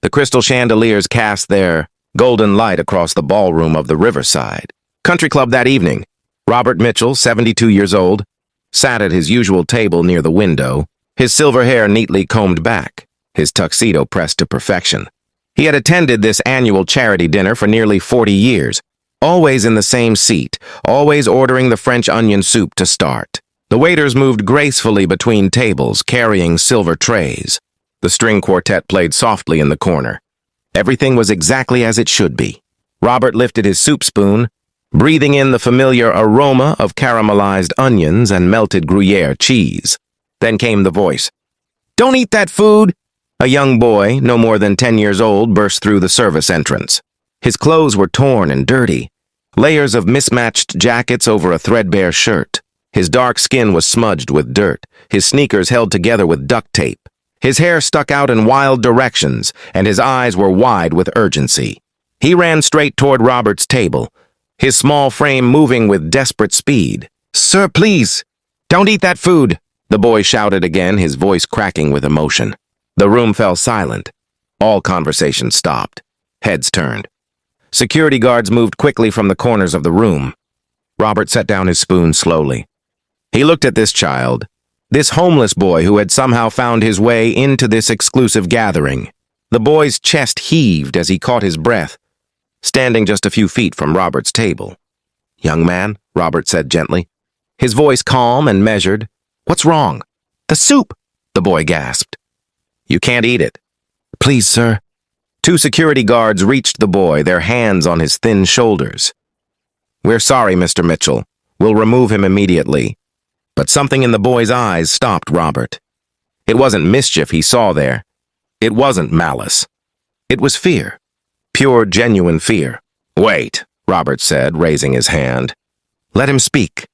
The crystal chandeliers cast their golden light across the ballroom of the Riverside Country Club that evening. Robert Mitchell, 72 years old, sat at his usual table near the window, his silver hair neatly combed back, his tuxedo pressed to perfection. He had attended this annual charity dinner for nearly 40 years, always in the same seat, always ordering the French onion soup to start. The waiters moved gracefully between tables, carrying silver trays. The string quartet played softly in the corner. Everything was exactly as it should be. Robert lifted his soup spoon, breathing in the familiar aroma of caramelized onions and melted Gruyere cheese. Then came the voice. "Don't eat that food!" A young boy, no more than 10 years old, burst through the service entrance. His clothes were torn and dirty, layers of mismatched jackets over a threadbare shirt. His dark skin was smudged with dirt, his sneakers held together with duct tape. His hair stuck out in wild directions, and his eyes were wide with urgency. He ran straight toward Robert's table, his small frame moving with desperate speed. "Sir, please, don't eat that food," the boy shouted again, his voice cracking with emotion. The room fell silent. All conversation stopped. Heads turned. Security guards moved quickly from the corners of the room. Robert set down his spoon slowly. He looked at this child, this homeless boy who had somehow found his way into this exclusive gathering. The boy's chest heaved as he caught his breath, standing just a few feet from Robert's table. "Young man," Robert said gently, his voice calm and measured. "What's wrong?" "The soup," the boy gasped. "You can't eat it." "Please, sir." Two security guards reached the boy, their hands on his thin shoulders. "We're sorry, Mr. Mitchell. We'll remove him immediately." But something in the boy's eyes stopped Robert. It wasn't mischief he saw there. It wasn't malice. It was fear. Pure, genuine fear. "Wait," Robert said, raising his hand. "Let him speak."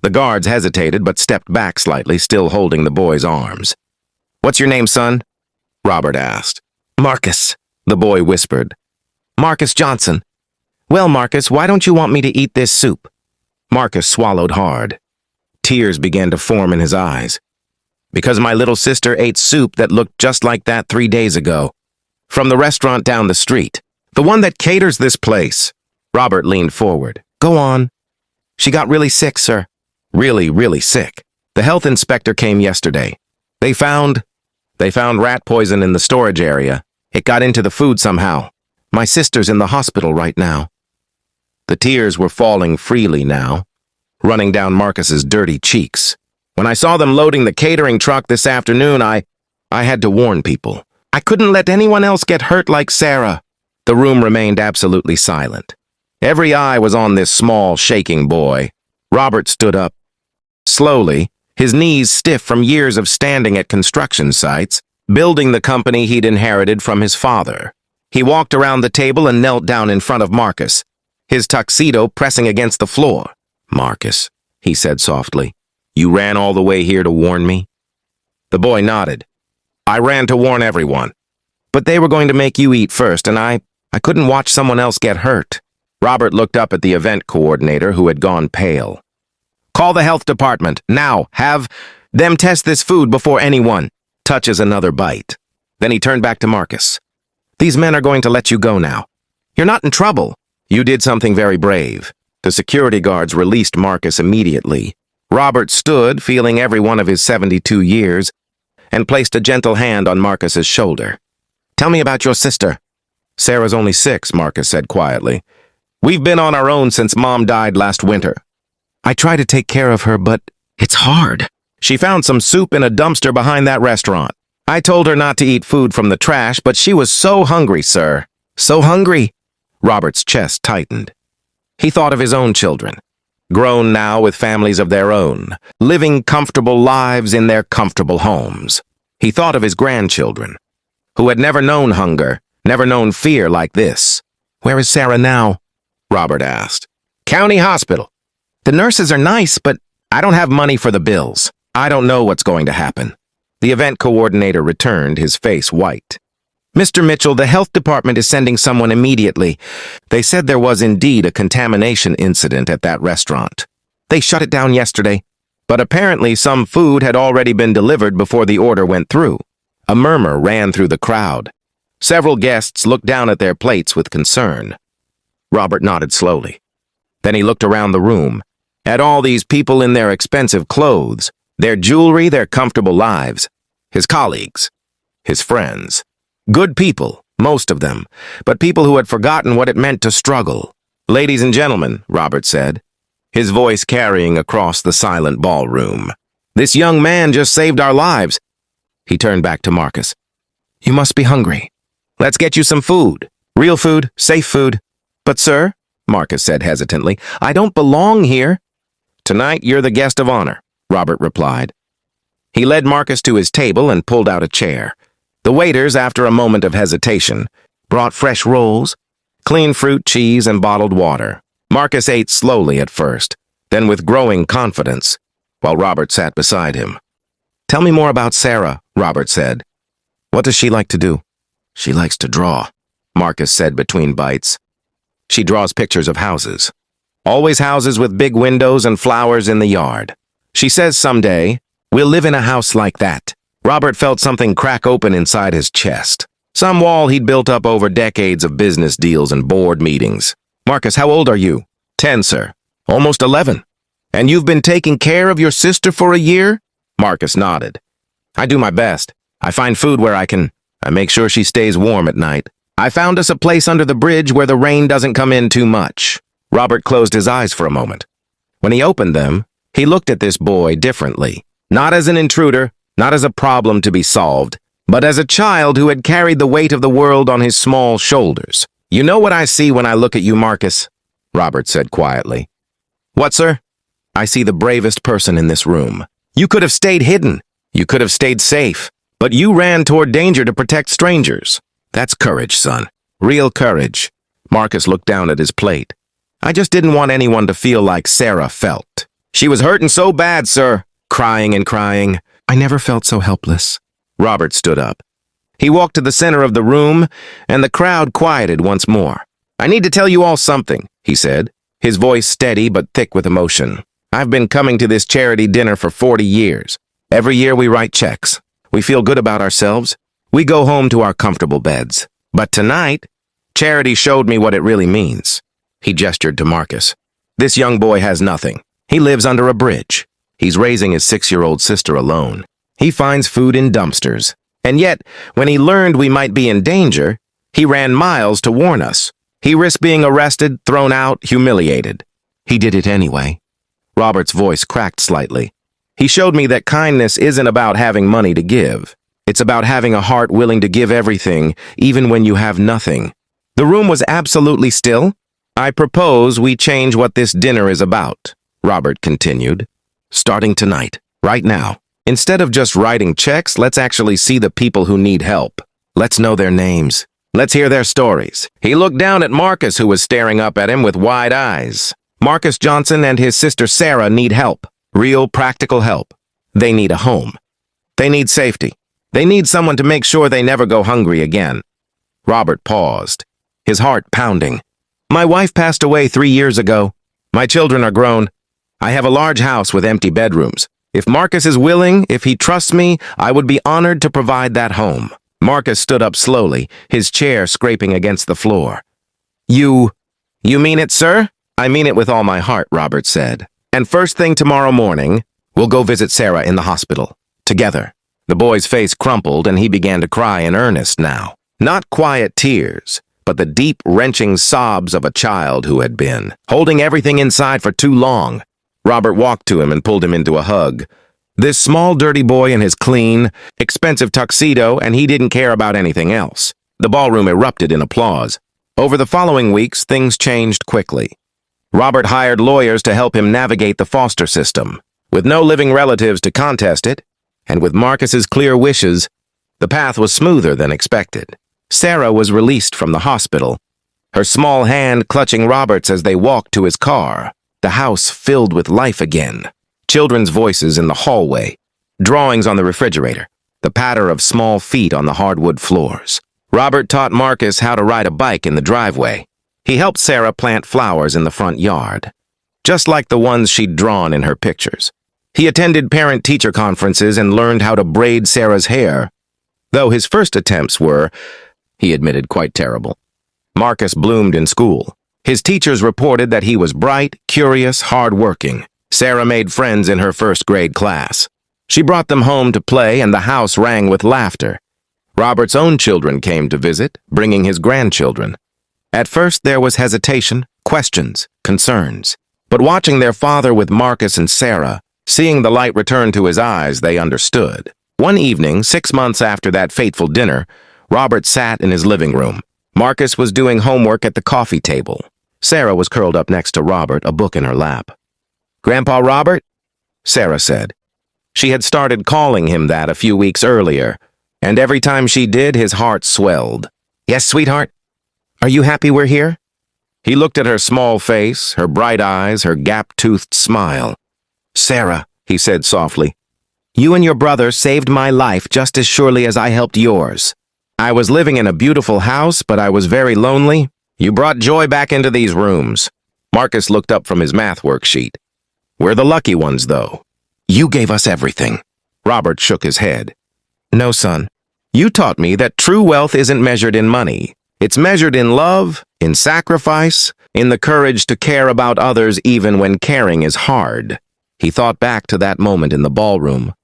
The guards hesitated but stepped back slightly, still holding the boy's arms. "What's your name, son?" Robert asked. "Marcus," the boy whispered. "Marcus Johnson." "Well, Marcus, why don't you want me to eat this soup?" Marcus swallowed hard. Tears began to form in his eyes. "Because my little sister ate soup that looked just like that 3 days ago. From the restaurant down the street. The one that caters this place." Robert leaned forward. "Go on." "She got really sick, sir." "Really, really sick. The health inspector came yesterday. They found rat poison in the storage area. It got into the food somehow. My sister's in the hospital right now." The tears were falling freely now, running down Marcus's dirty cheeks. "When I saw them loading the catering truck this afternoon, I had to warn people. I couldn't let anyone else get hurt like Sarah." The room remained absolutely silent. Every eye was on this small, shaking boy. Robert stood up. Slowly, his knees stiff from years of standing at construction sites, building the company he'd inherited from his father. He walked around the table and knelt down in front of Marcus, his tuxedo pressing against the floor. "Marcus," he said softly, "you ran all the way here to warn me?" The boy nodded. "I ran to warn everyone. But they were going to make you eat first, and I couldn't watch someone else get hurt." Robert looked up at the event coordinator, who had gone pale. "Call the health department, now. Have them test this food before anyone touches another bite." Then he turned back to Marcus. "These men are going to let you go now. You're not in trouble. You did something very brave." The security guards released Marcus immediately. Robert stood, feeling every one of his 72 years, and placed a gentle hand on Marcus's shoulder. "Tell me about your sister." "Sarah's only 6, Marcus said quietly. "We've been on our own since Mom died last winter. I try to take care of her, but it's hard. She found some soup in a dumpster behind that restaurant. I told her not to eat food from the trash, but she was so hungry, sir. So hungry." Robert's chest tightened. He thought of his own children, grown now with families of their own, living comfortable lives in their comfortable homes. He thought of his grandchildren, who had never known hunger, never known fear like this. "Where is Sarah now?" Robert asked. "County hospital. The nurses are nice, but I don't have money for the bills. I don't know what's going to happen." The event coordinator returned, his face white. "Mr. Mitchell, the health department is sending someone immediately. They said there was indeed a contamination incident at that restaurant. They shut it down yesterday, but apparently some food had already been delivered before the order went through." A murmur ran through the crowd. Several guests looked down at their plates with concern. Robert nodded slowly. Then he looked around the room, at all these people in their expensive clothes, their jewelry, their comfortable lives, his colleagues, his friends. Good people, most of them, but people who had forgotten what it meant to struggle. "Ladies and gentlemen," Robert said, his voice carrying across the silent ballroom. "This young man just saved our lives." He turned back to Marcus. "You must be hungry. Let's get you some food. Real food, safe food." "But sir," Marcus said hesitantly, "I don't belong here." "Tonight you're the guest of honor," Robert replied. He led Marcus to his table and pulled out a chair. The waiters, after a moment of hesitation, brought fresh rolls, clean fruit, cheese, and bottled water. Marcus ate slowly at first, then with growing confidence, while Robert sat beside him. "Tell me more about Sarah," Robert said. "What does she like to do?" "She likes to draw," Marcus said between bites. "She draws pictures of houses. Always houses with big windows and flowers in the yard. She says someday, we'll live in a house like that." Robert felt something crack open inside his chest. Some wall he'd built up over decades of business deals and board meetings. "Marcus, how old are you?" 10, sir. "Almost 11. And you've been taking care of your sister for a year?" Marcus nodded. "I do my best. I find food where I can. I make sure she stays warm at night. I found us a place under the bridge where the rain doesn't come in too much." Robert closed his eyes for a moment. When he opened them, he looked at this boy differently. Not as an intruder, not as a problem to be solved, but as a child who had carried the weight of the world on his small shoulders. "You know what I see when I look at you, Marcus?" Robert said quietly. "What, sir?" "I see the bravest person in this room. You could have stayed hidden. You could have stayed safe. But you ran toward danger to protect strangers. That's courage, son. Real courage." Marcus looked down at his plate. "I just didn't want anyone to feel like Sarah felt. She was hurting so bad, sir. Crying and crying. I never felt so helpless." Robert stood up. He walked to the center of the room, and the crowd quieted once more. "I need to tell you all something," he said, his voice steady but thick with emotion. "I've been coming to this charity dinner for 40 years. Every year we write checks. We feel good about ourselves. We go home to our comfortable beds. But tonight, charity showed me what it really means." He gestured to Marcus. "This young boy has nothing. He lives under a bridge. He's raising his 6-year-old sister alone. He finds food in dumpsters. And yet, when he learned we might be in danger, he ran miles to warn us. He risked being arrested, thrown out, humiliated. He did it anyway." Robert's voice cracked slightly. "He showed me that kindness isn't about having money to give. It's about having a heart willing to give everything, even when you have nothing." The room was absolutely still. "I propose we change what this dinner is about," Robert continued. "Starting tonight, right now. Instead of just writing checks, let's actually see the people who need help. Let's know their names. Let's hear their stories." He looked down at Marcus, who was staring up at him with wide eyes. "Marcus Johnson and his sister Sarah need help. Real, practical help. They need a home. They need safety. They need someone to make sure they never go hungry again." Robert paused, his heart pounding. "My wife passed away 3 years ago. My children are grown. I have a large house with empty bedrooms. If Marcus is willing, if he trusts me, I would be honored to provide that home." Marcus stood up slowly, his chair scraping against the floor. You mean it, sir?" "I mean it with all my heart," Robert said. "And first thing tomorrow morning, we'll go visit Sarah in the hospital. Together." The boy's face crumpled and he began to cry in earnest now. Not quiet tears, but the deep, wrenching sobs of a child who had been holding everything inside for too long. Robert walked to him and pulled him into a hug. This small, dirty boy in his clean, expensive tuxedo, and he didn't care about anything else. The ballroom erupted in applause. Over the following weeks, things changed quickly. Robert hired lawyers to help him navigate the foster system. With no living relatives to contest it, and with Marcus's clear wishes, the path was smoother than expected. Sarah was released from the hospital, her small hand clutching Robert's as they walked to his car. The house filled with life again. Children's voices in the hallway, drawings on the refrigerator, the patter of small feet on the hardwood floors. Robert taught Marcus how to ride a bike in the driveway. He helped Sarah plant flowers in the front yard, just like the ones she'd drawn in her pictures. He attended parent-teacher conferences and learned how to braid Sarah's hair, though his first attempts were, he admitted, quite terrible. Marcus bloomed in school. His teachers reported that he was bright, curious, hard-working. Sarah made friends in her first-grade class. She brought them home to play, and the house rang with laughter. Robert's own children came to visit, bringing his grandchildren. At first, there was hesitation, questions, concerns. But watching their father with Marcus and Sarah, seeing the light return to his eyes, they understood. One evening, 6 months after that fateful dinner, Robert sat in his living room. Marcus was doing homework at the coffee table. Sarah was curled up next to Robert, a book in her lap. "Grandpa Robert?" Sarah said. She had started calling him that a few weeks earlier, and every time she did, his heart swelled. "Yes, sweetheart? Are you happy we're here?" He looked at her small face, her bright eyes, her gap-toothed smile. "Sarah," he said softly, "you and your brother saved my life just as surely as I helped yours. I was living in a beautiful house, but I was very lonely. You brought joy back into these rooms." Marcus looked up from his math worksheet. "We're the lucky ones, though. You gave us everything." Robert shook his head. "No, son. You taught me that true wealth isn't measured in money. It's measured in love, in sacrifice, in the courage to care about others even when caring is hard." He thought back to that moment in the ballroom,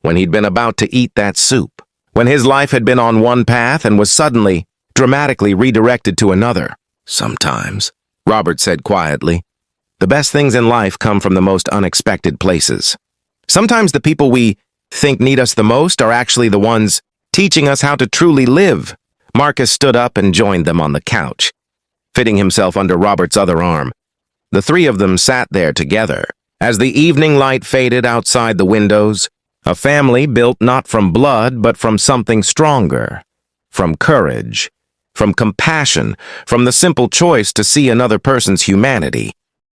when he'd been about to eat that soup, when his life had been on one path and was suddenly, dramatically redirected to another. "Sometimes," Robert said quietly, "the best things in life come from the most unexpected places. Sometimes the people we think need us the most are actually the ones teaching us how to truly live." Marcus stood up and joined them on the couch, fitting himself under Robert's other arm. The three of them sat there together. As the evening light faded outside the windows, a family built not from blood but from something stronger, from courage, from compassion, from the simple choice to see another person's humanity.